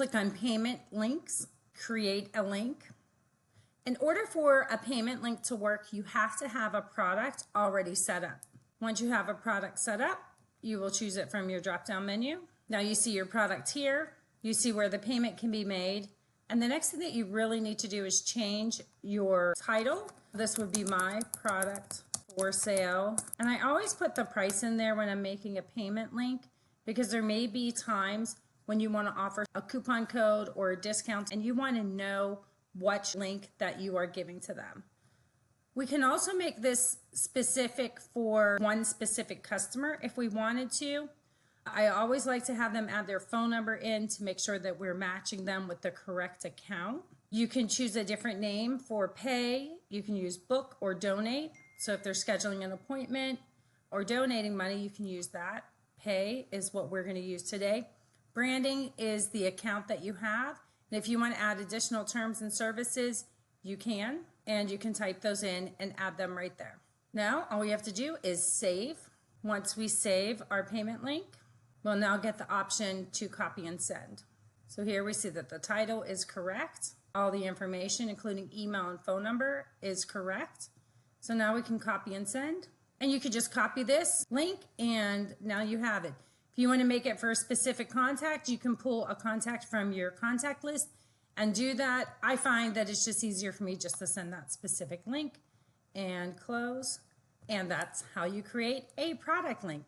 click on payment links, create a link. In order for a payment link to work, you have to have a product already set up. Once you have a product set up, you will choose it from your drop-down menu. Now you see your product here, you see where the payment can be made, and the next thing that you really need to do is change your title. This would be my product for sale, and I always put the price in there when I'm making a payment link, because there may be times when you want to offer a coupon code or a discount and you want to know what link that you are giving to them. We can also make this specific for one specific customer if we wanted to. I always like to have them add their phone number in to make sure that we're matching them with the correct account. You can choose a different name for pay. You can use book or donate. So if they're scheduling an appointment or donating money, you can use that. Pay is what we're going to use today. Branding is the account that you have. And if you want to add additional terms and services, you can, and you can type those in and add them right there. Now, all we have to do is save. Once we save our payment link, we'll now get the option to copy and send. So here we see that the title is correct. All the information, including email and phone number, is correct. So now we can copy and send. And you could just copy this link and now you have it. If you want to make it for a specific contact, you can pull a contact from your contact list and do that. I find that it's just easier for me just to send that specific link and close. And that's how you create a product link.